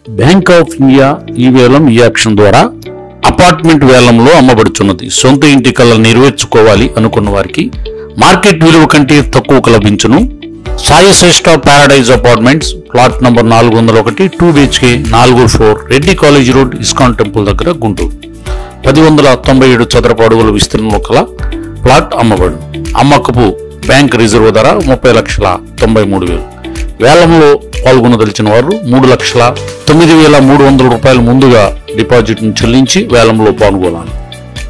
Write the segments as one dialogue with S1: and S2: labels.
S1: Bank of India ఈ వేలం ఈ యాక్షన్ ద్వారా అపార్ట్మెంట్ వేలంలో అమ్మబడుచున్నది. సొంత ఇంటి కళ నెరవేర్చుకోవాలి అనుకున్న వారికి మార్కెట్ విలువ కంటే తక్కువకు లభించును. Sai Shreshta paradise apartments, plot number 401, 2 BHK, 4th floor, Reddy college road, ISKCON temple దగ్గర, గుంటూరు. 1097 చదరపు అడుగుల విస్తీర్ణంలో కల ప్లాట్ అమ్మబడు. అమ్మకపు బ్యాంక్ రిజర్వ్ ధర 30,93,000. వేలంలో పాల్గొనదలిచిన వారు 3,09,300 రూపాయలు ముందుగా డిపాజిట్ చెల్లించి వేలంలో పాల్గొనాలి.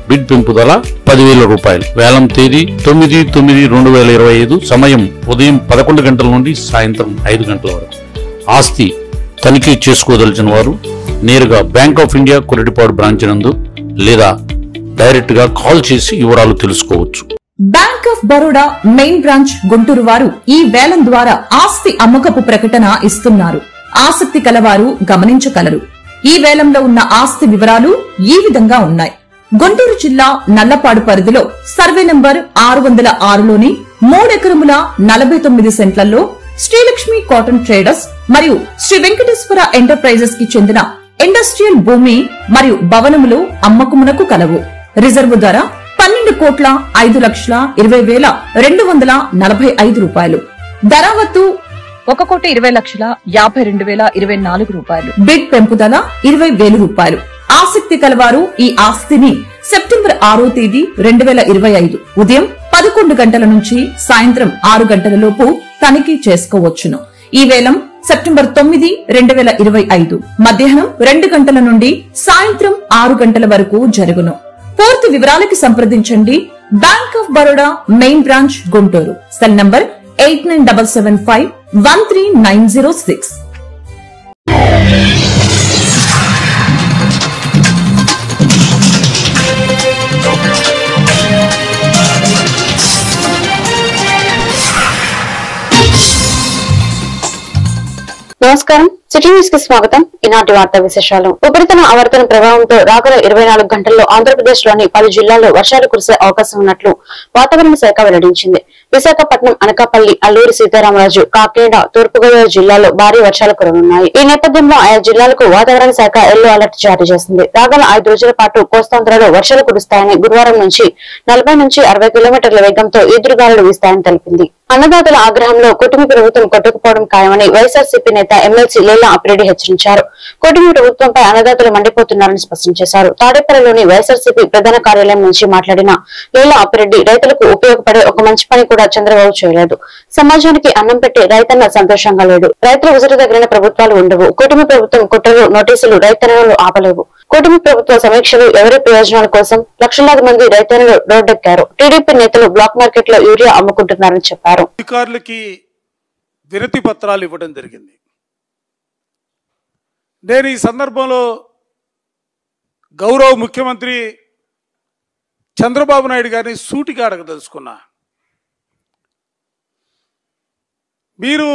S1: బిడ్ పెంపుదల 10,000 రూపాయలు. వేలం తేదీ 9/9/2025. సమయం ఉదయం 11 గంటల నుండి సాయంత్రం 5 గంటల వరకు. ఆస్తి తనిఖీ చేసుకోదలిచిన వారు నేరుగా bank of India Koratipadu branch నందు లేదా డైరెక్ట్ గా కాల్ చేసి వివరాలు తెలుసుకోవచ్చు.
S2: Bank of Baroda main branch Guntur వారు ఈ వేలం ద్వారా ఆస్తి అమ్మకపు ప్రకటన ఇస్తున్నారు. ఆసక్తి కలవారు గమనించగలరు. ఈ వేలంలో ఉన్న ఆస్తి వివరాలు ఈ విధంగా ఉన్నాయి. గుంటూరు జిల్లా నల్లపాడు పరిధిలో సర్వే నంబర్ 606లోని 3 ఎకరముల 49 సెంట్లలో శ్రీలక్ష్మి కాటన్ ట్రేడర్స్ మరియు శ్రీ వెంకటేశ్వర ఎంటర్ప్రైజెస్ కి చెందిన ఇండస్ట్రియల్ భూమి మరియు భవనములు అమ్మకమునకు కలవు. రిజర్వు ధర 12,20,20,245 రూపాయలు. ధరావత్తు 1,20,52,024 రూపాయలు. బిడ్ పెంపుదల 20,000 రూపాయలు. ఆసక్తి కలవారు ఈ ఆస్తిని సెప్టెంబర్ 6వ తేదీ 2025 ఉదయం 11 గంటల నుంచి సాయంత్రం 6 గంటల లోపు తనిఖీ చేసుకోవచ్చును. ఈ వేలం సెప్టెంబర్ 9, 2025 మధ్యాహ్నం 2 గంటల నుండి సాయంత్రం 6 గంటల వరకు జరుగును. పూర్తి వివరాలకి సంప్రదించండి. Bank of Baroda main branch Guntur. Cell number 89751396.
S3: నమస్కారం, సిటీ న్యూస్ కి స్వాగతం. ఈనాటి వార్తా విశేషాలు. ఉపరితల ఆవర్తన ప్రభావంతో రాగల 24 గంటల్లో ఆంధ్రప్రదేశ్ లోని పలు జిల్లాల్లో వర్షాలు కురిసే అవకాశం ఉన్నట్లు వాతావరణ శాఖ వెల్లడించింది. విశాఖపట్నం, అనకాపల్లి, అల్లూరి సీతారామరాజు, కాకినాడ, తూర్పుగోదావరి జిల్లాలో భారీ వర్షాలు కురనున్నాయి. ఈ నేపథ్యంలో ఆయా జిల్లాలకు వాతావరణ శాఖ ఎల్లో అలర్ట్ జారీ చేసింది. రాగల 5 రోజుల పాటు కోస్తాంధ్రలో వర్షాలు కురుస్తాయని, గురువారం నుంచి 40 నుంచి 60 కిలోమీటర్ల వేగంతో ఈదురుగాలులు వీస్తాయని తెలిపింది. అన్నదాతల ఆగ్రహంలో కూటమి ప్రభుత్వం కొట్టుకుపోవడం ఖాయమని వైఎస్ఆర్సీపీ నేత ఎమ్మెల్సీ లేలా అప్పిరెడ్డి హెచ్చరించారు. కూటమి ప్రభుత్వంపై అన్నదాతలు మండిపోతున్నారని స్పష్టం చేశారు. తాడేపల్లిలోని వైఎస్ఆర్సీపీ ప్రధాన కార్యాలయం నుంచి మాట్లాడిన లేలా అప్పిరెడ్డి, రైతులకు ఉపయోగపడే ఒక మంచి పని కూడా చంద్రబాబు చేయలేదు. సమాజానికి అన్నం పెట్టి రైతన్న సంతోషంగా లేడు. రైతుల ఉసురు తగిలిన ప్రభుత్వాలు ఉండవు. కూటమి ప్రభుత్వం కుట్రలు, నోటీసులు రైతన్నలు ఆపలేవు. కూటమి ప్రభుత్వ సమీక్షలు ఎవరి ప్రయోజనాల కోసం లక్షలాది మంది రైతన్నలు రోడ్డెక్కారు. టీడీపీ నేతలు బ్లాక్ మార్కెట్ లో యూరియా అమ్ముకుంటున్నారని చెప్పారు.
S4: అధికారులకి వినతి పత్రాలు ఇవ్వడం జరిగింది. నేను ఈ సందర్భంలో గౌరవ ముఖ్యమంత్రి చంద్రబాబు నాయుడు గారిని సూటిగా అడగదలుచుకున్నా. మీరు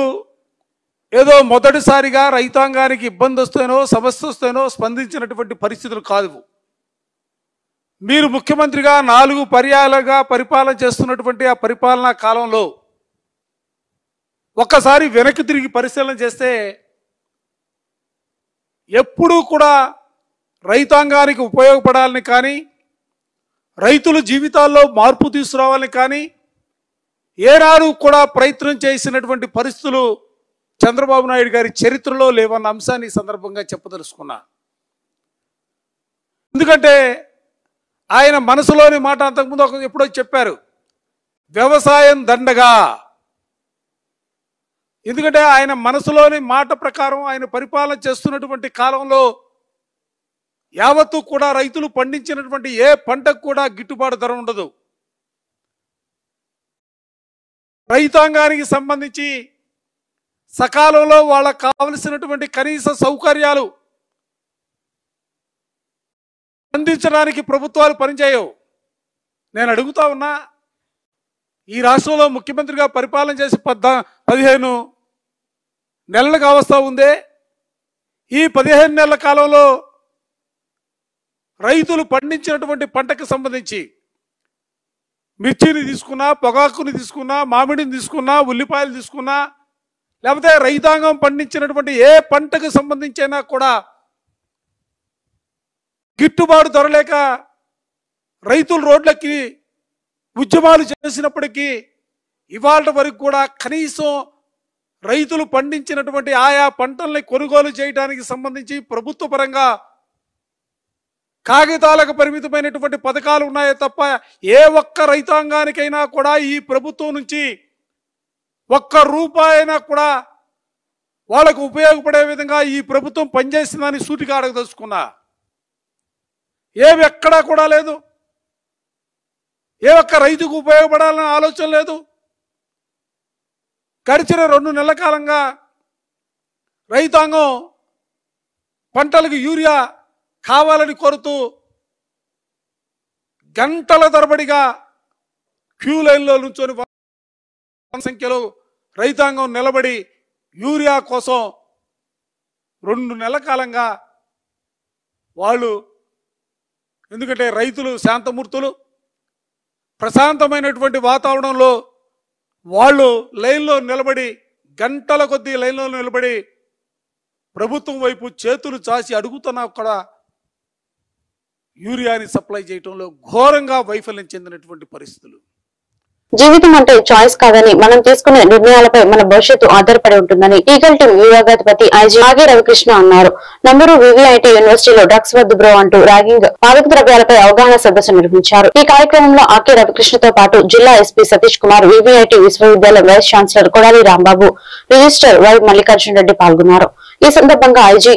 S4: ఏదో మొదటిసారిగా రైతాంగానికి ఇబ్బంది వస్తేనో సమస్య వస్తేనో స్పందించినటువంటి పరిస్థితులు కాదు. మీరు ముఖ్యమంత్రిగా 4 పర్యాయాలుగా పరిపాలన చేస్తున్నటువంటి ఆ పరిపాలనా కాలంలో ఒక్కసారి వెనక్కి తిరిగి పరిశీలన చేస్తే ఎప్పుడూ కూడా రైతాంగానికి ఉపయోగపడాలని కానీ, రైతుల జీవితాల్లో మార్పు తీసుకురావాలని కానీ ఏనాడు కూడా ప్రయత్నం చేసినటువంటి పరిస్థితులు చంద్రబాబు నాయుడు గారి చరిత్రలో లేవన్న అంశాన్ని సందర్భంగా చెప్పదలుచుకున్నా. ఎందుకంటే ఆయన మనసులోని మాట అంతకుముందు ఎప్పుడో చెప్పారు, వ్యవసాయం దండగా. ఎందుకంటే ఆయన మనసులోని మాట ప్రకారం ఆయన పరిపాలన చేస్తున్నటువంటి కాలంలో యావత్తు కూడా రైతులు పండించినటువంటి ఏ పంటకు కూడా గిట్టుబాటు ధర ఉండదు. రైతాంగానికి సంబంధించి సకాలంలో వాళ్ళకు కావలసినటువంటి కనీస సౌకర్యాలు అందించడానికి ప్రభుత్వాలు పనిచేయవు. నేను అడుగుతా ఉన్నా, ఈ రాష్ట్రంలో ముఖ్యమంత్రిగా పరిపాలన చేసి 15 నెలలు కావస్తా ఉందే. ఈ 15 నెలల కాలంలో రైతులు పండించినటువంటి పంటకు సంబంధించి మిర్చిని తీసుకున్నా, పొగాకుని తీసుకున్నా, మామిడిని తీసుకున్నా, ఉల్లిపాయలు తీసుకున్నా, లేకపోతే రైతాంగం పండించినటువంటి ఏ పంటకు సంబంధించినా కూడా గిట్టుబాటు ధర లేక రైతులు రోడ్లకి ఉద్యమాలు చేసినప్పటికీ ఇవాళ వరకు కూడా కనీసం రైతులు పండించినటువంటి ఆయా పంటల్ని కొనుగోలు చేయడానికి సంబంధించి ప్రభుత్వ పరంగా కాగితాలకు పరిమితమైనటువంటి పథకాలు ఉన్నాయే తప్ప ఏ ఒక్క రైతాంగానికైనా కూడా ఈ ప్రభుత్వం నుంచి ఒక్క రూపాయైనా కూడా వాళ్ళకు ఉపయోగపడే విధంగా ఈ ప్రభుత్వం పనిచేసిందని సూటిగా అడగదలుచుకున్నా. ఏవి ఎక్కడా కూడా లేదు. ఏ ఒక్క రైతుకు ఉపయోగపడాలనే ఆలోచన లేదు. గడిచిన 2 నెలల కాలంగా రైతాంగం పంటలకు యూరియా కావాలని కోరుతూ గంటల తరబడిగా క్యూ లైన్లో నుంచొని సంఖ్యలో రైతాంగం నిలబడి యూరియా కోసం 2 నెలల కాలంగా వాళ్ళు, ఎందుకంటే రైతులు శాంతమూర్తులు, ప్రశాంతమైనటువంటి వాతావరణంలో వాళ్ళు లైన్లో నిలబడి గంటల కొద్దీ లైన్లో నిలబడి ప్రభుత్వం వైపు చేతులు చాచి అడుగుతున్నా కూడా యూరియాని సప్లై చేయడంలో ఘోరంగా వైఫల్యం చెందినటువంటి పరిస్థితులు.
S3: జీవితం అంటే చాయిస్ కాదని, మనం తీసుకునే నిర్ణయాలపై మన భవిష్యత్తు ఆధారపడి ఉంటుందని ఈగల్ టీం విభాగాధిపతి ఐజీ ఆగే రవికృష్ణ అన్నారు. నంబూరు వివిఐటి యూనివర్సిటీలో డ్రగ్స్ వద్దు బ్రో అంటూ ర్యాగింగ్, మాదక ద్రవ్యాలపై అవగాహన సదస్సు నిర్వహించారు. ఈ కార్యక్రమంలో ఆకే రవికృష్ణతో పాటు జిల్లా ఎస్పీ సతీష్ కుమార్, వివిఐటి విశ్వవిద్యాలయం vice chancellor Kodali Rambabu, register Y Mallikarjuna Reddy పాల్గొన్నారు. ఈ సందర్భంగా ఐజీ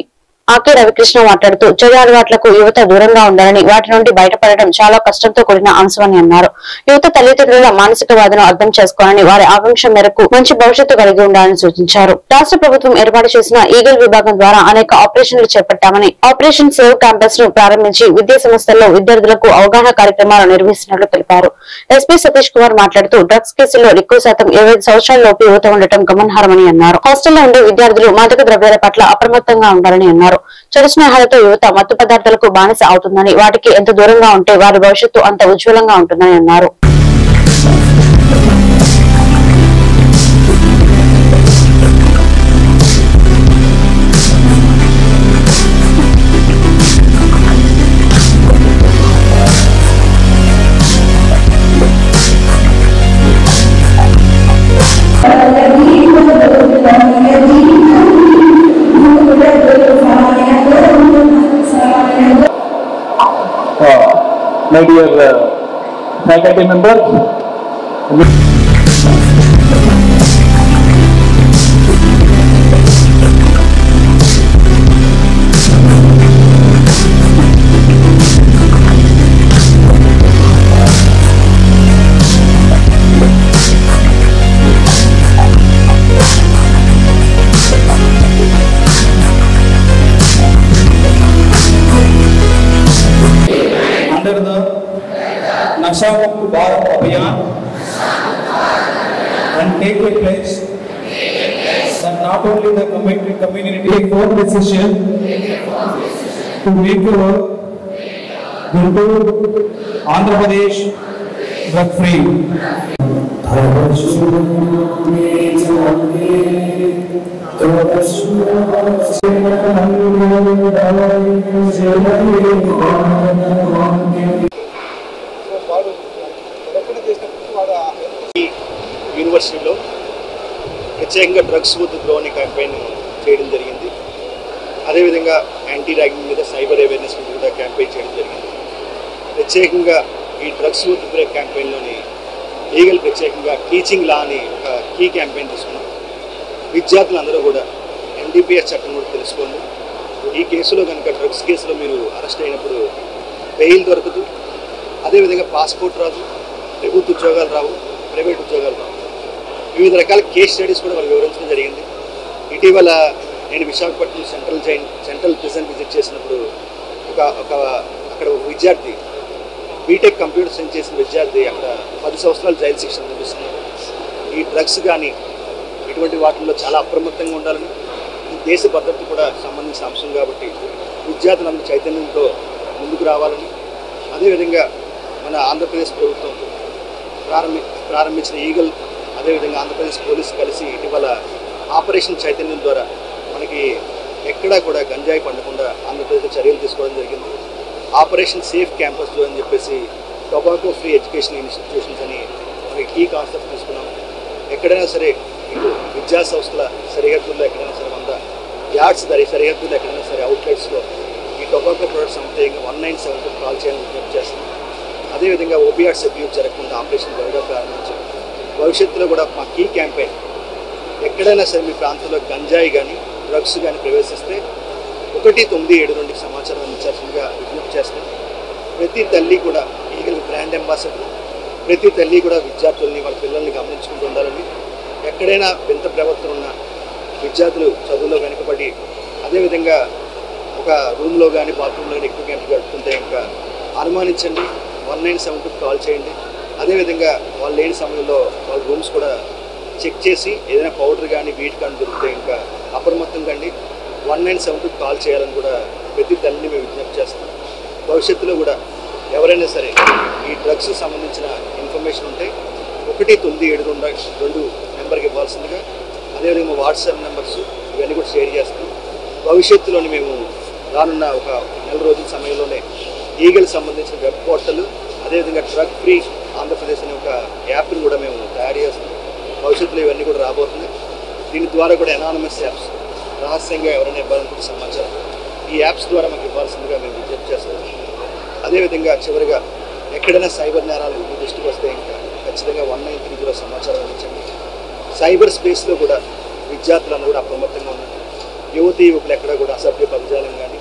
S3: ఆకే రవికృష్ణ మాట్లాడుతూ చెడు అలవాట్లకు యువత దూరంగా ఉండాలని, వాటి నుండి బయటపడడం చాలా కష్టంతో కూడిన అంశమని అన్నారు. యువత తల్లిదండ్రుల మానసిక బాధను అర్థం చేసుకోవాలని, వారి ఆకాంక్ష మేరకు మంచి భవిష్యత్తు కలిగి ఉండాలని సూచించారు. రాష్ట్ర ప్రభుత్వం ఏర్పాటు చేసిన ఈగల్ విభాగం ద్వారా అనేక ఆపరేషన్లు చేపట్టామని, ఆపరేషన్ సేవ్ క్యాంపస్ ను ప్రారంభించి విద్యా సంస్థల్లో విద్యార్థులకు అవగాహన కార్యక్రమాలు నిర్వహిస్తున్నట్లు తెలిపారు. ఎస్పీ సతీష్ కుమార్ మాట్లాడుతూ డ్రగ్స్ కేసుల్లో ఎక్కువ శాతం 25 సంవత్సరాలలోపు యువత ఉండటం గమనార్హమని అన్నారు. హాస్టల్లో ఉండే విద్యార్థులు మాదక ద్రవ్యాల పట్ల అప్రమత్తంగా ఉండాలని అన్నారు. చెడు స్నేహాలతో యువత మత్తు పదార్థాలకు బానిస అవుతుందని, వాటికి ఎంత దూరంగా ఉంటే వారి భవిష్యత్తు అంత ఉజ్వలంగా ఉంటుందని అన్నారు.
S5: My dear faculty members, under the Nasha Mukti Bharat Abhiyan and take a place that not only the community take firm decision to make the world Guntur, Andhra Pradesh drug free.
S6: యూనివర్సిటీలో ప్రత్యేకంగా drugs వద్దు bro అనే campaign చేయడం జరిగింది. అదేవిధంగా anti ragging మీద cyber awareness మీద కూడా క్యాంపెయిన్ చేయడం జరిగింది. ప్రత్యేకంగా ఈ డ్రగ్స్ వద్దు బ్రేక్ క్యాంపెయిన్లోని లీగల్ ప్రత్యేకంగా టీచింగ్ లా అని ఒక కీ క్యాంపెయిన్ తీసుకున్నాం. విద్యార్థులందరూ కూడా ఎన్డీపీఎస్ చట్టం కూడా తెలుసుకోండి. ఈ కేసులో కనుక డ్రగ్స్ కేసులో మీరు అరెస్ట్ అయినప్పుడు బెయిల్ దొరకదు, అదేవిధంగా పాస్పోర్ట్ రాదు, ప్రభుత్వ ఉద్యోగాలు రావు, ప్రైవేట్ ఉద్యోగాలు రావు. వివిధ రకాల కేస్ స్టడీస్ కూడా వాళ్ళు వివరించడం జరిగింది. ఇటీవల నేను విశాఖపట్నం సెంట్రల్ ప్రిజన్ విజిట్ చేసినప్పుడు అక్కడ ఒక విద్యార్థి బీటెక్ కంప్యూటర్ సైన్స్ చేసిన విద్యార్థి అక్కడ 10 సంవత్సరాలు జైలు శిక్ష అనుభవిస్తున్నారు. ఈ డ్రగ్స్ కానీ ఇటువంటి వాటిల్లో చాలా అప్రమత్తంగా ఉండాలని, ఈ దేశ భద్రత కూడా సంబంధించిన అంశం కాబట్టి విద్యార్థులందరూ చైతన్యంతో ముందుకు రావాలని, అదేవిధంగా మన ఆంధ్రప్రదేశ్ ప్రభుత్వం ప్రారంభించిన ఈగల్, అదేవిధంగా ఆంధ్రప్రదేశ్ పోలీసు కలిసి ఇటీవల ఆపరేషన్ చైతన్యం ద్వారా మనకి ఎక్కడా కూడా గంజాయి పండకుండా ఆంధ్రప్రదేశ్లో చర్యలు తీసుకోవడం జరిగింది. ఆపరేషన్ సేఫ్ క్యాంపస్ అని చెప్పేసి టొబాకో ఫ్రీ ఎడ్యుకేషన్ ఇన్స్టిట్యూషన్స్ అని మనకి కీ కాన్సెప్ట్ తీసుకున్నాం. ఎక్కడైనా సరే ఇటు విద్యా సంస్థల సరిహద్దుల్లో ఎక్కడైనా సరే 100 యార్డ్స్ సరిహద్దుల్లో ఎక్కడైనా సరే అవుట్లెట్స్లో ఈ టొబాకో ప్రొడక్ట్స్ అమ్మితే 197కు కాల్ చేయాలని విజ్ఞప్తి చేస్తున్నాం. అదేవిధంగా ఓపీఆర్స్ అబ్యూస్ జరగకుండా ఆపరేషన్ గరుడ ప్రారంభించాం. భవిష్యత్తులో కూడా మా కీ క్యాంపెయిన్ ఎక్కడైనా సరే మీ ప్రాంతంలో గంజాయి కానీ డ్రగ్స్ కానీ ప్రవేశిస్తే 197 సమాచారం అందించాల్సిందిగా విజ్ఞప్తి చేస్తాం. ప్రతి తల్లి కూడా ఈగల్ బ్రాండ్ అంబాసిడర్, ప్రతి తల్లి కూడా విద్యార్థుల్ని వాళ్ళ పిల్లల్ని గమనించుకుంటూ ఉండాలని. ఎక్కడైనా వింత ప్రవర్తన ఉన్న విద్యార్థులు చదువులో వెనుకబడి అదేవిధంగా ఒక రూమ్లో కానీ బాత్రూంలో కానీ ఎక్కువ గంటలు గడుపుతుంటే ఇంకా అనుమానించండి, 197కు కాల్ చేయండి. అదేవిధంగా వాళ్ళు లేని సమయంలో వాళ్ళ రూమ్స్ కూడా చెక్ చేసి ఏదైనా పౌడర్ కానీ వీట్ కానీ దొరికితే ఇంకా అప్రమత్తం కండి 197కు కాల్ చేయాలని కూడా ప్రతి తల్లిని మేము విజ్ఞప్తి చేస్తాం. భవిష్యత్తులో కూడా ఎవరైనా సరే ఈ డ్రగ్స్ సంబంధించిన ఇన్ఫర్మేషన్ ఉంటే 19722 నెంబర్కి ఇవ్వాల్సిందిగా, అదేవిధంగా వాట్సాప్ నెంబర్స్ ఇవన్నీ కూడా షేర్ చేస్తాం. భవిష్యత్తులోని మేము రానున్న ఒక నెల రోజుల సమయంలోనే ఈగల్ సంబంధించిన వెబ్ పోర్టల్, అదేవిధంగా డ్రగ్ ఫ్రీ ఆంధ్రప్రదేశ్ అనే ఒక యాప్ని కూడా మేము తయారు చేస్తాం. భవిష్యత్తులో ఇవన్నీ కూడా రాబోతున్నాయి. దీని ద్వారా కూడా ఎనానమస్ యాప్స్ రహస్యంగా ఎవరైనా ఇవ్వాలనుకుంటే సమాచారం ఈ యాప్స్ ద్వారా మాకు ఇవ్వాల్సిందిగా మేము విజ్ఞప్తి చేస్తాం. అదేవిధంగా చివరిగా ఎక్కడైనా సైబర్ నేరాలు మీ దృష్టికి వస్తే ఇంకా ఖచ్చితంగా 1930 సమాచారం అందించండి. సైబర్ స్పేస్లో కూడా విద్యార్థులందరూ కూడా అప్రమత్తంగా ఉన్నారు. యువతీ యువకులు ఎక్కడ కూడా అసభ్య పదజాలం కానీ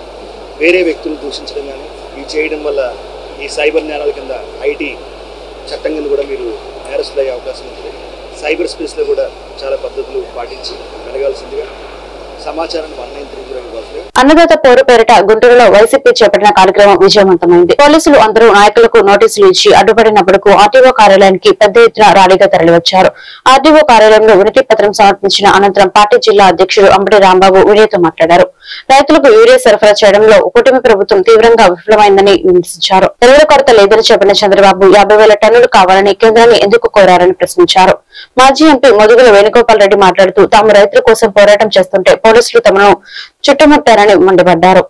S6: వేరే వ్యక్తులు దూషించడం కానీ ఇవి చేయడం వల్ల ఈ సైబర్ నేరాల కింద ఐటీ చట్టం కింద కూడా మీరు నేరస్తులు అయ్యే అవకాశం ఉంటుంది. సైబర్ స్పేస్లో కూడా చాలా పద్ధతులు పాటించి మెలగాల్సిందిగా సమాచారాన్ని 1930 ఇవ్వాలి.
S3: అన్నదాత పౌరు పేరిట గుంటూరులో వైసీపీ చేపట్టిన కార్యక్రమం విజయవంతమైంది. పోలీసులు అందరూ నాయకులకు నోటీసులు ఇచ్చి అడ్డుపడినప్పుడు ఆర్టీఓ కార్యాలయానికి పెద్ద ఎత్తున ర్యాలీగా తరలివచ్చారు. ఆర్టీఓ కార్యాలయంలో వినతి పత్రం సమర్పించిన అనంతరం పార్టీ జిల్లా అధ్యక్షుడు అంబటి రాంబాబు మీడియాతో మాట్లాడారు. రైతులకు యూరియా సరఫరా చేయడంలో కూటమి ప్రభుత్వం తీవ్రంగా విఫలమైందని విమర్శించారు. ఎరువుల కొరత లేదని చెప్పిన చంద్రబాబు 50,000 టన్నులు కావాలని కేంద్రాన్ని ఎందుకు కోరారని ప్రశ్నించారు. మాజీ ఎంపీ మధుగుల వేణుగోపాల్ రెడ్డి మాట్లాడుతూ తాము రైతుల కోసం పోరాటం చేస్తుంటే పోలీసులు తమను చుట్టుముట్టారని మండిపడ్డారు.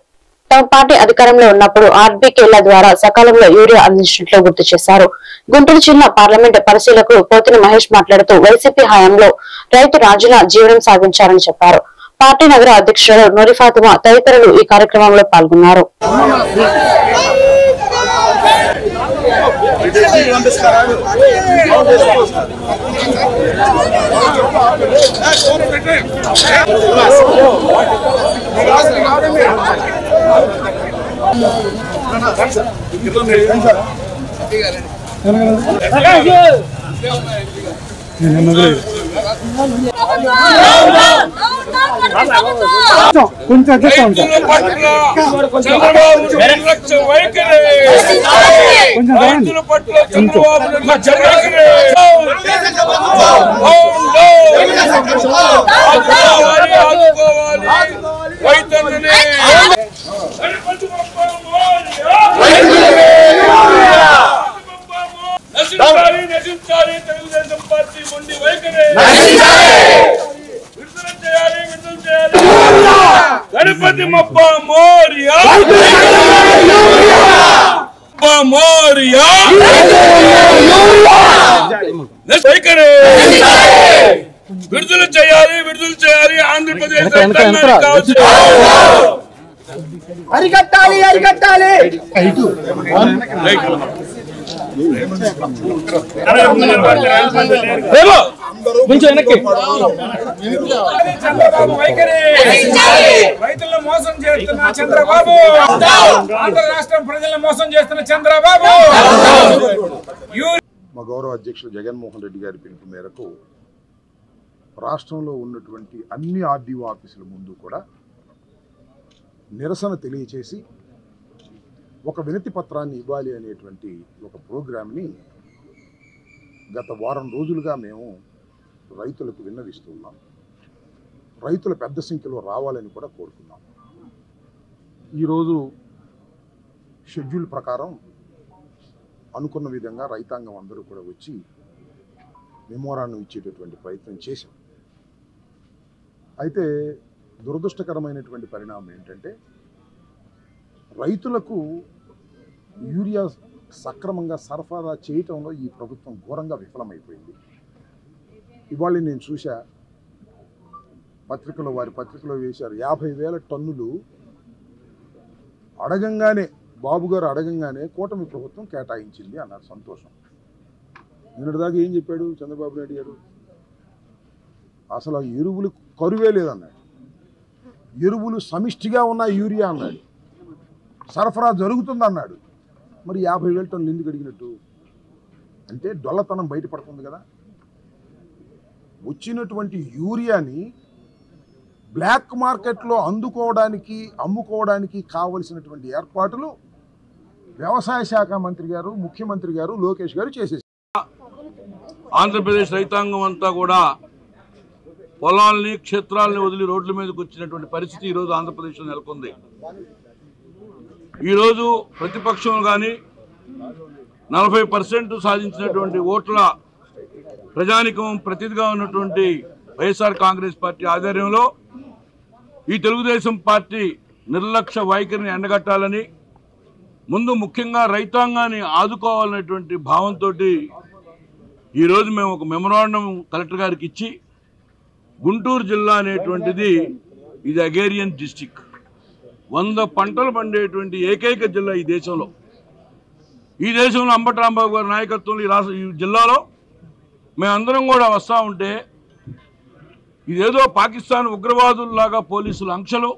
S3: తమ పార్టీ అధికారంలో ఉన్నప్పుడు ఆర్బీకేల ద్వారా సకాలంలో యూరియా అందించినట్లు గుర్తు చేశారు. గుంటూరు జిల్లా పార్లమెంటు పరిశీలకులు పోతిని మహేష్ మాట్లాడుతూ వైసీపీ హయాంలో రైతు రాజుల జీవనం సాగించారని చెప్పారు. పార్టీ నగర అధ్యక్షుడు నూరి ఫాతిమా తదితరులు ఈ కార్యక్రమంలో పాల్గొన్నారు.
S5: కొంచెం
S7: తెలుగుదేశం పార్టీ మొండి వైఖరి గణపతి మొప్ప మోరియా మోరియా వైఖరి విడుదల చేయాలి ఆంధ్రప్రదేశ్ కావచ్చు.
S8: అరికట్టాలి
S7: చంద్రబాబు వైఖరి రైతులను మోసం చేస్తున్న చంద్రబాబు, ఆంధ్ర రాష్ట్రం ప్రజలను మోసం చేస్తున్న చంద్రబాబు.
S9: మా గౌరవ అధ్యక్షులు జగన్మోహన్ రెడ్డి గారి పిలుపు మేరకు రాష్ట్రంలో ఉన్నటువంటి అన్ని ఆర్డీఓ ఆఫీసుల ముందు కూడా నిరసన తెలియచేసి ఒక వినతి పత్రాన్ని ఇవ్వాలి అనేటువంటి ఒక ప్రోగ్రామ్ని గత వారం రోజులుగా మేము రైతులకు విన్నవిస్తున్నాం. రైతులు పెద్ద సంఖ్యలో రావాలని కూడా కోరుతున్నాం. ఈరోజు షెడ్యూల్ ప్రకారం అనుకున్న విధంగా రైతాంగం అందరూ కూడా వచ్చి మెమోరాండం ఇచ్చేటటువంటి ప్రయత్నం చేశాం. అయితే దురదృష్టకరమైనటువంటి పరిణామం ఏంటంటే రైతులకు యూరియా సక్రమంగా సరఫరా చేయటంలో ఈ ప్రభుత్వం ఘోరంగా విఫలమైపోయింది. ఇవాళ నేను చూసా వారి పత్రికలో వేశారు 50,000 టన్నులు అడగంగానే బాబు గారు అడగంగానే కూటమి ప్రభుత్వం కేటాయించింది అన్నారు. సంతోషం. నిన్నటిదాకా ఏం చెప్పాడు చంద్రబాబు నాయుడు గారు? అసలు ఎరువులు కరువే లేదన్నాడు, ఎరువులు సమిష్టిగా ఉన్న యూరియా అన్నాడు, సరఫరా జరుగుతుందన్నాడు. మరి 50,000 టన్నులు ఎందుకు అడిగినట్టు? అంటే డొల్లతనం బయటపడుతుంది కదా. వచ్చినటువంటి యూరియాని బ్లాక్ మార్కెట్లో అమ్ముకోవడానికి కావలసినటువంటి ఏర్పాట్లు వ్యవసాయ శాఖ మంత్రి గారు, ముఖ్యమంత్రి గారు, లోకేష్ గారు చేసేసారు.
S10: ఆంధ్రప్రదేశ్ రైతాంగం అంతా కూడా పొలాల్ని క్షేత్రాలని వదిలి రోడ్ల మీదకి వచ్చినటువంటి పరిస్థితి ఈరోజు ఆంధ్రప్రదేశ్లో నెలకొంది. ఈరోజు ప్రతిపక్షం కానీ 40% సాధించినటువంటి ఓట్ల ప్రజానికం ప్రతినిధిగా ఉన్నటువంటి వైఎస్ఆర్ కాంగ్రెస్ పార్టీ ఆధ్వర్యంలో ఈ తెలుగుదేశం పార్టీ నిర్లక్ష్య వైఖరిని ఎండగట్టాలని, ముందు ముఖ్యంగా రైతాంగాన్ని ఆదుకోవాలనేటువంటి భావంతో ఈరోజు మేము ఒక మెమరాండం కలెక్టర్ గారికి ఇచ్చి, గుంటూరు జిల్లా అనేటువంటిది ఇది అగ్రేరియన్ డిస్టిక్, 100 పంటలు పండేటువంటి ఏకైక జిల్లా ఈ దేశంలో. ఈ దేశంలో అంబటి రాంబాబు గారి నాయకత్వంలో ఈ జిల్లాలో మేమందరం కూడా వస్తూ ఉంటే ఇదేదో పాకిస్తాన్ ఉగ్రవాదుల్లాగా పోలీసుల ఆంక్షలు,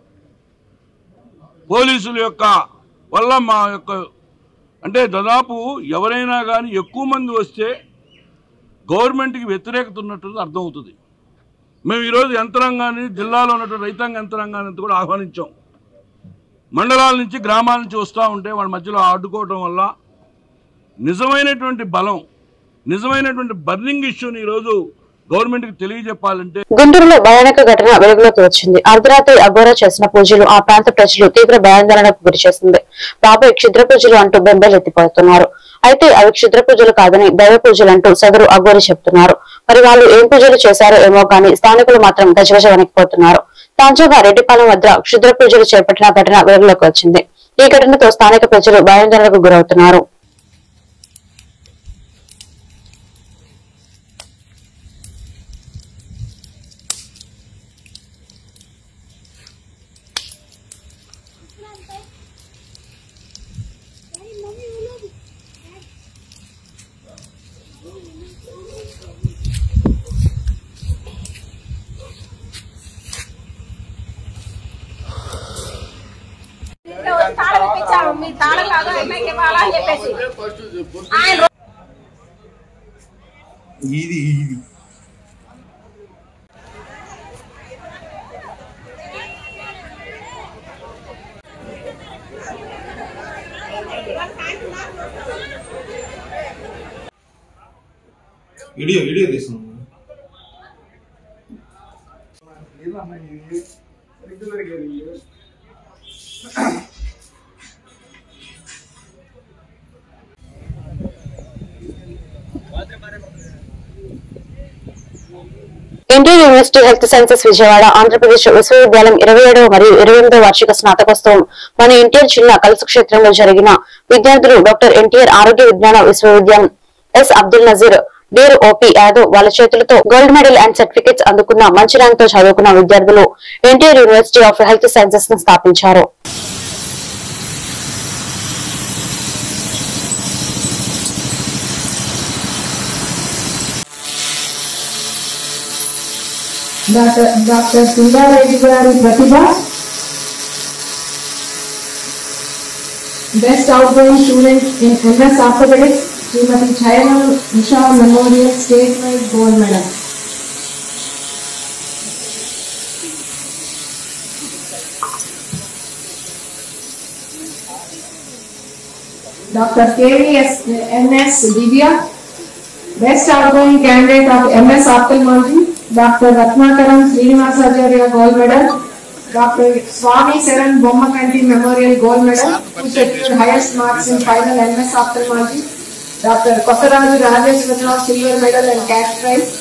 S10: పోలీసుల యొక్క వల్ల మా యొక్క అంటే దాదాపు ఎవరైనా కానీ ఎక్కువ మంది వస్తే గవర్నమెంట్కి వ్యతిరేకత ఉన్నట్టు అర్థమవుతుంది. మేము ఈరోజు యంత్రాంగాన్ని, జిల్లాలో ఉన్నటువంటి రైతాంగ యంత్రాంగాన్ని కూడా ఆహ్వానించాం. మండలాల నుంచి గ్రామాల నుంచి వస్తూ ఉంటే వాళ్ళ మధ్యలో అడ్డుకోవడం వల్ల నిజమైనటువంటి బలం, నిజమైనటువంటి బర్నింగ్ ఇష్యూని ఈరోజు గవర్నమెంట్ కి తెలియజెప్పాలంటే.
S3: గుంటూరులో భయానక ఘటన వెలుగులోకి వచ్చింది. అర్ధరాత్రి అఘోరా చేసిన పూజలు ఆ ప్రాంత ప్రజలు తీవ్ర భయాందోళనకు గురి చేసింది. బాబాయ్ క్షుద్ర పూజలు అంటూ బెంబేలెత్తిపోతున్నారు. అయితే అవి క్షుద్ర పూజలు కాదని దైవ పూజలు అంటూ సదరు అఘోరి చెప్తున్నారు. మరి వాళ్ళు ఏం పూజలు చేశారో ఏమో కానీ స్థానికులు మాత్రం గజగజ వణికిపోతున్నారు. తాజాగా రెడ్డిపాలెం వద్ద క్షుద్ర పూజలు చేపట్టిన ఘటన వెలుగులోకి వచ్చింది. ఈ ఘటనతో స్థానిక ప్రజలు భయాందోళనకు గురవుతున్నారు.
S5: ఇది వీడియో తీస్తున్నాం.
S3: NTR university health sciences Vijayawada Andhra Pradesh విశ్వవిద్యాలయం 27వ మరియు 28వ వార్షిక స్నాతకోత్సవం మన ఎన్టీఆర్ జిల్లా కలసక్షేత్రంలో జరిగిన విద్యార్థులు డాక్టర్ ఎన్టీఆర్ ఆరోగ్య విజ్ఞాన విశ్వవిద్యాలయం ఎస్ అబ్దుల్ నజీర్, డేర్ ఓపీ యాదవ్ వాళ్ళ చేతులతో గోల్డ్ మెడల్ అండ్ సర్టిఫికెట్స్ అందుకున్న మంచి ర్యాంక్ తో చదువుకున్న విద్యార్థులు NTR university of health sciences ను స్థాపించారు.
S11: డాక్టర్ సుందారెడ్డి గారి ప్రతిభ, best outgoing student in MS orthopaedics Srimathi Chayal Usha memorial state wide gold medal. Doctor KVS Divya, best outgoing candidate of MS ophthalmology doctor Ratnakaram Srinivasacharya gold medal, doctor Swami Sharan Bommakanti memorial gold medal who secured highest marks in final MS ophthalmology, doctor Kottaraju Rajeswararao silver medal and cash prize,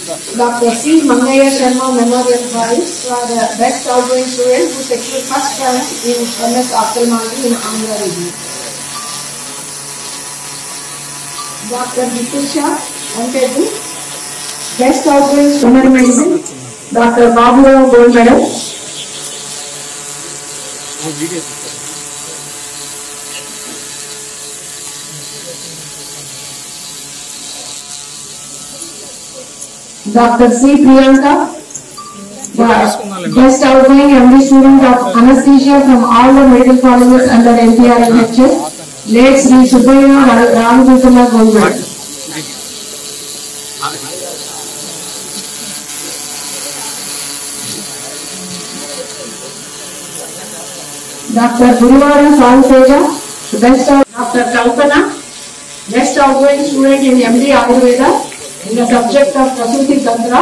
S11: Dr. C. Mangaya Sharma Memorial Prize for the best outgoing student who secured first rank in MS Ophthalmology in Andhra region. Dr. Vitusha Ankadu, best outgoing student medicine. Dr. Babu Gold Medal. Dr. C. Priyanka, best outgoing MD student of anesthesia from all the medical colleges under NTR lecture. Late Sri Subbayya Ramajutala Gold Medal. Dr. Guruvara Saluteja, best of Dr. Kalpana, best outgoing student in MD Ayurveda in the subject of Prasuti Tantra.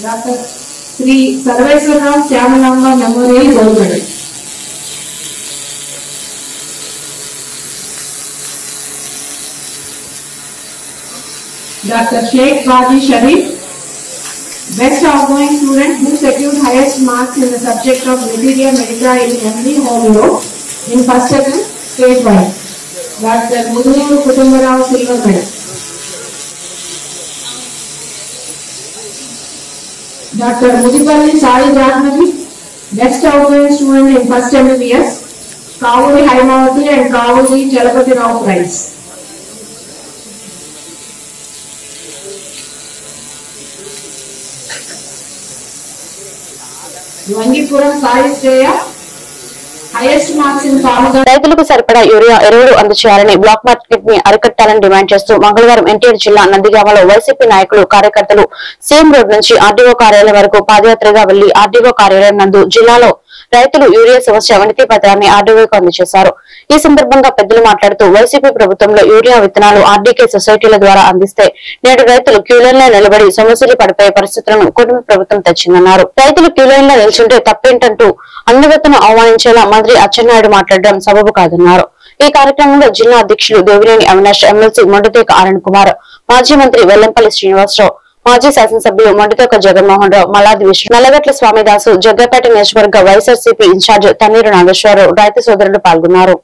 S11: Dr. Sri Sarveswara Syamalamba Memorial Gold Medal. Dr. Sheikh Baji Sharif, best outgoing student who secured highest marks in the subject of Materia Medica in MD Homeo in first attempt statewide. Dr. Muduru Kutumbarao Silver Medal. Dr. Mudipalli Sai Jahnavi, best outgoing student in first MBBS, Kavuli Haimavati and Kavuli Chalapati Rao Prize. Vangipuram Sai Jaya, highest marks in farmers.
S3: రైతులకు సరిపడా urea ఎరువులు అందజేయాలని black market ని అరికట్టాలని demand చేస్తూ మంగళవారం ఎన్టీఆర్ జిల్లా నందిగామలో YCP నాయకులు కార్యకర్తలు సీఎం రోడ్ నుంచి ఆర్డీఓ కార్యాలయం వరకు పాదయాత్రగా వెళ్లి ఆర్డీఓ కార్యాలయం నందు జిల్లాలో రైతులు యూరియా సమస్య వినతి పత్రాన్ని ఆర్డీఓకు అందజేశారు. ఈ సందర్భంగా పెద్దలు మాట్లాడుతూ వైసీపీ ప్రభుత్వంలో యూరియా విత్తనాలు ఆర్డీకే సొసైటీల ద్వారా అందిస్తే నేడు రైతులు క్యూలైన్ లో నిలబడి సమస్యలు పడిపోయే పరిస్థితులను కూటమి ప్రభుత్వం తెచ్చిందన్నారు. రైతులు క్యూలైన్ లో నిల్చుంటే తప్పేంటంటూ అన్నవెత్తను అవమానించేలా మంత్రి అచ్చెన్నాయుడు మాట్లాడడం సబబు కాదన్నారు. ఈ కార్యక్రమంలో జిల్లా అధ్యక్షులు దేవినేని అవినాష్, ఎమ్మెల్సీ మొండతేక ఆరణ్ కుమార్, మాజీ మంత్రి వెల్లంపల్లి శ్రీనివాసరావు, మాజీ శాసనసభ్యులు మొండతేక జగన్మోహన్ రావు, మల్లాది విష్ణు, నల్లగట్ల స్వామిదాసు, జగ్గపేట నియోజకవర్గ వైఎస్ఆర్సీపీ ఇన్ఛార్జ్ తన్నీరు నాగేశ్వరరావు, రైతు సోదరులు పాల్గొన్నారు.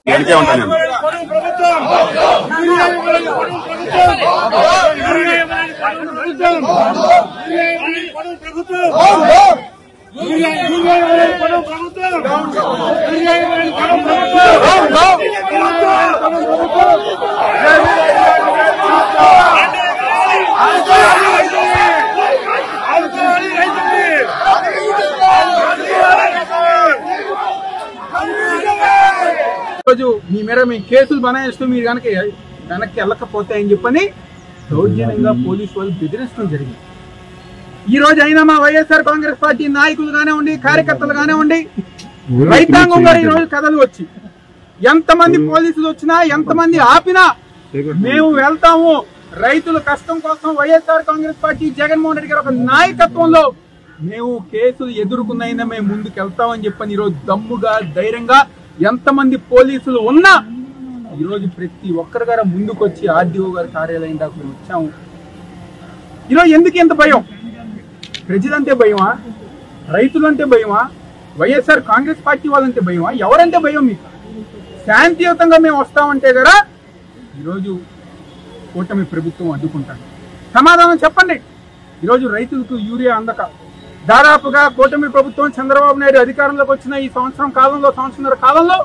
S12: రోజు మీ మేర మీ కేసులు బనాయిస్తూ మీరు కనుక వెనక్కి వెళ్ళకపోతే అని చెప్పని దౌర్జన్యంగా పోలీసు వాళ్ళు బెదిరించడం జరిగింది. ఈ రోజు అయినా మా వైఎస్ఆర్ కాంగ్రెస్ పార్టీ నాయకులు కానివ్వండి, కార్యకర్తలు కానివ్వండి, రైతాంగం గారు ఈ రోజు కథలు వచ్చి ఎంతమంది పోలీసులు వచ్చినా ఎంతమంది ఆపినా మేము వెళ్తాము. రైతుల కష్టం కోసం వైఎస్ఆర్ కాంగ్రెస్ పార్టీ జగన్మోహన్ రెడ్డి గారు ఒక నాయకత్వంలో మేము కేసులు ఎదుర్కొన్నైనా మేము ముందుకు వెళ్తామని చెప్పని ఈరోజు దమ్ముగా ధైర్యంగా ఎంతమంది పోలీసులు ఉన్నా ఈరోజు ప్రతి ఒక్కరి గారు ముందుకొచ్చి ఆర్డీఓ గారి కార్యాలయం దాకా వచ్చాము. ఈరోజు ఎందుకు ఎంత భయం? ప్రజలంటే భయమా? రైతులంటే భయమా? వైఎస్ఆర్ కాంగ్రెస్ పార్టీ వాళ్ళంటే భయమా? ఎవరంటే భయం మీకు? శాంతియుతంగా మేము వస్తామంటే కదా ఈరోజు కూటమి ప్రభుత్వం అడ్డుకుంటారు. సమాధానం చెప్పండి. ఈరోజు రైతులకు యూరియా అందక దాదాపుగా కూటమి ప్రభుత్వం చంద్రబాబు నాయుడు అధికారంలోకి వచ్చిన ఈ సంవత్సరంన్నర కాలంలో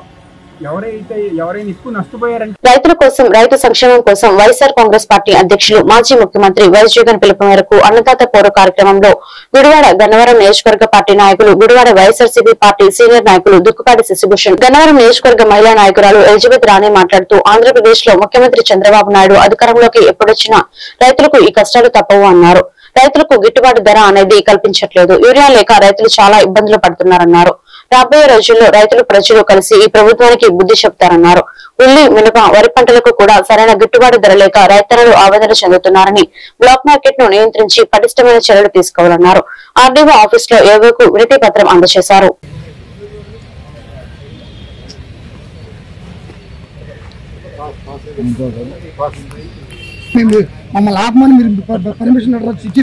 S12: ఎవరైనా ఎక్కువ నష్టపోయారంటే
S3: రైతుల కోసం, రైతు సంక్షేమం కోసం వైఎస్ఆర్ కాంగ్రెస్ పార్టీ అధ్యక్షులు మాజీ ముఖ్యమంత్రి వైఎస్ జగన్ పిలుపు మేరకు అన్నదాత పౌర కార్యక్రమంలో గుడివాడ గన్నవరం నియోజకవర్గ పార్టీ నాయకులు, గుడివాడ వైఎస్ఆర్సీపీ పార్టీ సీనియర్ నాయకులు దుక్కుపాటి శశిభూషణ్, గన్నవరం నియోజకవర్గ మహిళా నాయకురాలు ఎలిజబెత్ రాణి మాట్లాడుతూ ఆంధ్రప్రదేశ్ లో ముఖ్యమంత్రి చంద్రబాబు నాయుడు అధికారంలోకి ఎప్పుడొచ్చినా రైతులకు ఈ కష్టాలు తప్పవు అన్నారు. రైతులకు గిట్టుబాటు ధర అనేది కల్పించట్లేదు. యూరియా లేక రైతులు చాలా ఇబ్బందులు పడుతున్నారన్నారు. రాబోయే రోజుల్లో రైతులు, ప్రజలు కలిసి ఈ ప్రభుత్వానికి బుద్ధి చెప్తారన్నారు. ఉల్లి, మినప, వరి పంటలకు కూడా సరైన గిట్టుబాటు ధర లేక రైతన్నలు ఆవేదన చెందుతున్నారని, బ్లాక్ మార్కెట్ ను నియంత్రించి పటిష్టమైన చర్యలు తీసుకోవాలన్నారు. ఆర్డీఓ ఆఫీస్ లో ఏవోకు వినతి పత్రం అందజేశారు.
S8: మమ్మల్ని ఆపమని మీరు పర్మిషన్ లెటర్ ఇచ్చి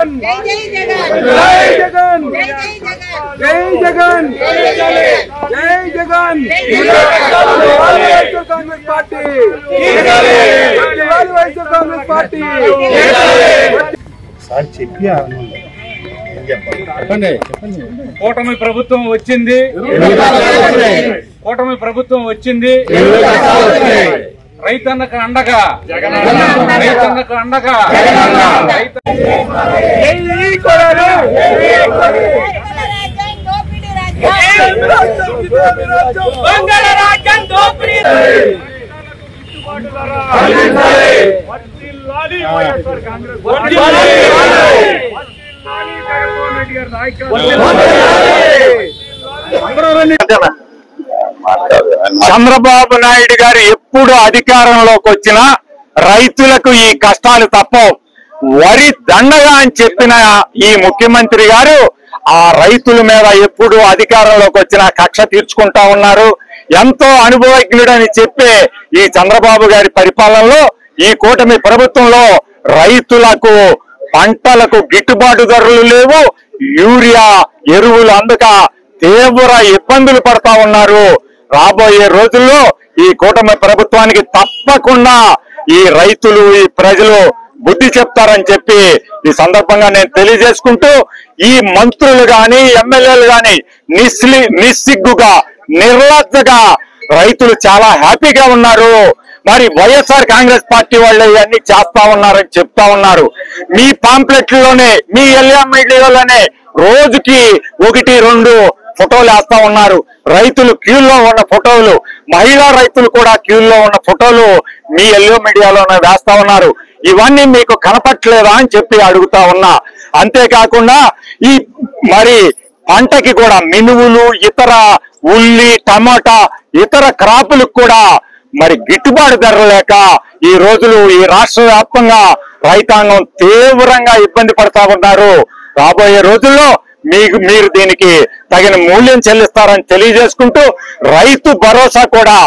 S7: కూటమి ప్రభుత్వం వచ్చింది. కూటమి ప్రభుత్వం వచ్చింది. రైతన్నకు అండగా, రైతన్నకు అండగా.
S13: చంద్రబాబు నాయుడు గారు ఎప్పుడు అధికారంలోకి వచ్చినా రైతులకు ఈ కష్టాలు తప్పవు. వరి దండగా అని చెప్పిన ఈ ముఖ్యమంత్రి గారు ఆ రైతుల మీద ఎప్పుడు అధికారంలోకి వచ్చిన కక్ష తీర్చుకుంటా ఉన్నారు. ఎంతో అనుభవజ్ఞుడని చెప్పే ఈ చంద్రబాబు గారి పరిపాలనలో ఈ కూటమి ప్రభుత్వంలో రైతులకు పంటలకు గిట్టుబాటు ధరలు లేవు. యూరియా ఎరువులు అందక తీవ్ర ఇబ్బందులు పడతా ఉన్నారు. రాబోయే రోజుల్లో ఈ కూటమి ప్రభుత్వానికి తప్పకుండా ఈ రైతులు ఈ ప్రజలు బుద్ధి చెప్తారని చెప్పి ఈ సందర్భంగా నేను తెలియజేసుకుంటూ, ఈ మంత్రులు గాని ఎమ్మెల్యేలు గాని నిస్సిగ్గుగా నిర్లజ్జగా రైతులు చాలా హ్యాపీగా ఉన్నారు. మరి వైఎస్ఆర్ కాంగ్రెస్ పార్టీ వాళ్ళు ఇవన్నీ చేస్తా ఉన్నారని చెప్తా ఉన్నారు. మీ పాంప్లెట్లలోనే మీ ఎల్ఎంఈడిలోనే రోజుకి 1-2 ఫోటోలు వేస్తా ఉన్నారు. రైతులు క్యూల్లో ఉన్న ఫోటోలు, మహిళా రైతులు కూడా క్యూల్లో ఉన్న ఫోటోలు మీ ఎల్లో మీడియాలోనే వేస్తా ఉన్నారు. ఇవన్నీ మీకు కనపట్లేదా అని చెప్పి అడుగుతా ఉన్నా. అంతేకాకుండా ఈ మరి పంటకి కూడా మినువులు, ఇతర ఉల్లి, టమాటా, ఇతర క్రాపులకు కూడా మరి గిట్టుబాటు ధర లేక ఈ రోజులు ఈ రాష్ట్ర వ్యాప్తంగా రైతాంగం తీవ్రంగా ఇబ్బంది పడతా ఉన్నారు. రాబోయే రోజుల్లో మీరు దీనికి తగిన మూల్యం చెల్లిస్తారని తెలియజేసుకుంటూ, రైతు భరోసా కూడా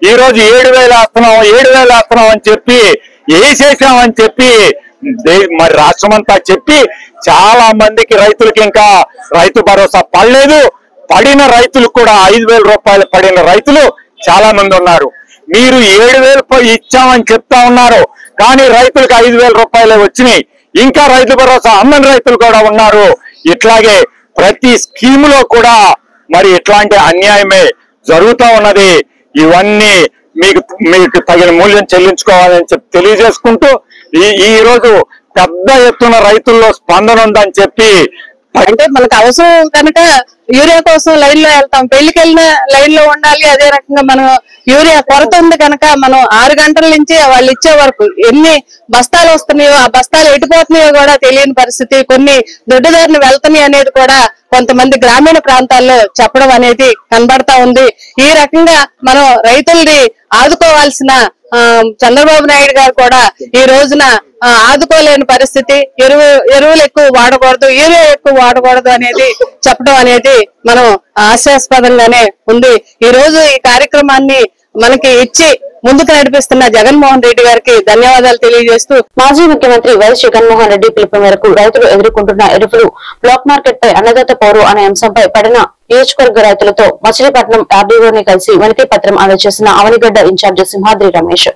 S13: ఈ రోజు 7,000 వేస్తున్నాం అని చెప్పి వేసేసామని చెప్పి మరి రాష్ట్రమంతా చెప్పి చాలా మందికి రైతులకి ఇంకా రైతు భరోసా పడలేదు. పడిన రైతులు కూడా 5,000 రూపాయలు పడిన రైతులు చాలా మంది ఉన్నారు. మీరు 7,000 ఇచ్చామని చెప్తా ఉన్నారు, కానీ రైతులకు 5,000 రూపాయలే వచ్చినాయి. ఇంకా రైతు భరోసా అందని రైతులు కూడా ఉన్నారు. ఇట్లాగే ప్రతి స్కీములో కూడా మరి ఇట్లాంటి అన్యాయమే జరుగుతూ ఉన్నది. ఇవన్నీ మీకు తగిన మూల్యం చెల్లించుకోవాలని చెప్పి తెలియజేసుకుంటూ, ఈ రోజు పెద్ద ఎత్తున రైతుల్లో స్పందన ఉందని చెప్పి,
S3: అంటే మనకు అవసరం కనుక యూరియా కోసం లైన్ లో వెళ్తాం, పెళ్లికి వెళ్ళిన లైన్ లో ఉండాలి. అదే రకంగా మనం యూరియా కొరత ఉంది కనుక మనం 6 గంటల నుంచి వాళ్ళు ఇచ్చే వరకు ఎన్ని బస్తాలు వస్తున్నాయో ఆ బస్తాలు ఎటుపోతున్నాయో కూడా తెలియని పరిస్థితి. కొన్ని దొడ్డుదారిని వెళ్తున్నాయి అనేది కూడా కొంతమంది గ్రామీణ ప్రాంతాల్లో చెప్పడం అనేది కనబడతా ఉంది. ఈ రకంగా మనం రైతుల్ని ఆదుకోవాల్సిన చంద్రబాబు నాయుడు గారు కూడా ఈ రోజున ఆదుకోలేని పరిస్థితి. ఎరువులు ఎక్కువ వాడకూడదు, యూరియా ఎక్కువ వాడకూడదు అనేది చెప్పడం అనేది మనం హాస్యాస్పదంగానే ఉంది. ఈ రోజు ఈ కార్యక్రమాన్ని మనకి ఇచ్చి ముందుకు నడిపిస్తున్న జగన్మోహన్ రెడ్డి గారికి ధన్యవాదాలు తెలియజేస్తూ,
S14: మాజీ ముఖ్యమంత్రి వైఎస్ జగన్మోహన్ రెడ్డి పిలుపు మేరకు రైతులు ఎదుర్కొంటున్న ఎరువులు బ్లాక్ మార్కెట్ పై అన్నదాత పౌరు అనే అంశంపై పడిన నియోజకవర్గ రైతులతో మచిలీపట్నం ఆర్డీఓని కలిసి వినతి పత్రం అందజేసిన అవనిగడ్డ ఇన్ఛార్జి సింహాద్రి రమేష్,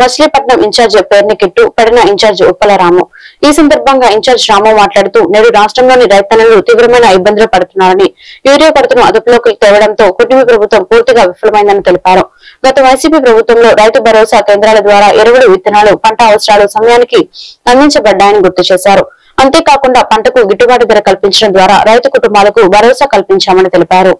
S14: మచిలీపట్నం ఇన్ఛార్జి పేర్నికిట్టు, పడిన ఇన్ఛార్జి ఉప్పలరాము. ఈ సందర్భంగా ఇన్ఛార్జి రాము మాట్లాడుతూ, నేడు రాష్ట్రంలోని రైతన్నలు తీవ్రమైన ఇబ్బందులు పడుతున్నారని, యూరియా కొరతను అదుపులోకి తేవడంతో కూటమి ప్రభుత్వం పూర్తిగా విఫలమైందని తెలిపారు. గత వైసీపీ ప్రభుత్వంలో రైతు భరోసా కేంద్రాల ద్వారా ఎరువులు, విత్తనాలు, పంట అవసరాలు సమయానికి అందించబడ్డాయని గుర్తు చేశారు. అంతేకాకుండా పంటకు గిట్టుబాటు ధర కల్పించడం ద్వారా రైతు కుటుంబాలకు భరోసా కల్పించామని తెలిపారు.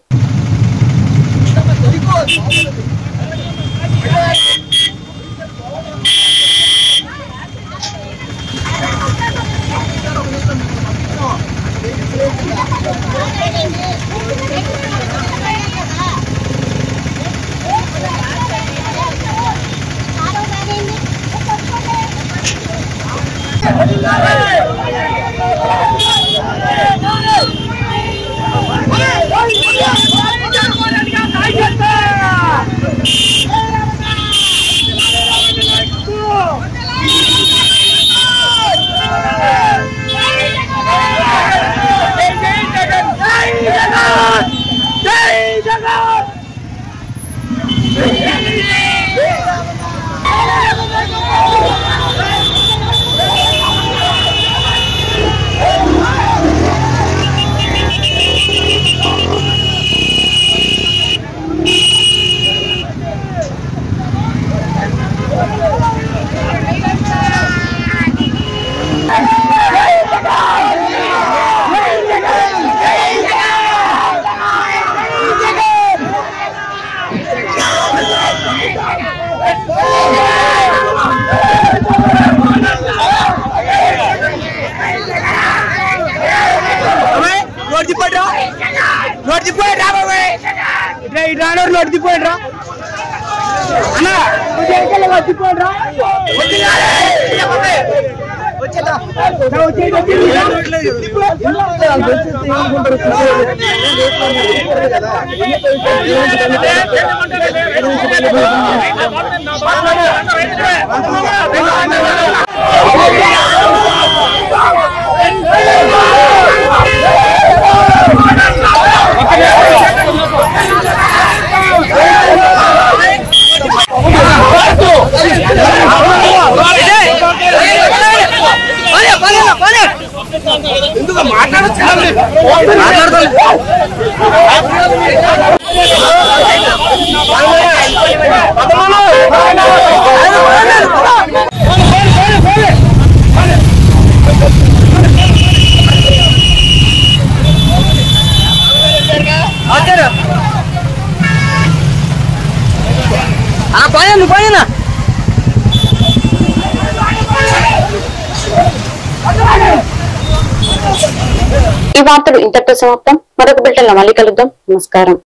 S3: ఈ వార్తలు ఇంతటితో సమాప్తం. మరొక బిల్టన్లో మళ్ళీ కలుద్దాం. నమస్కారం.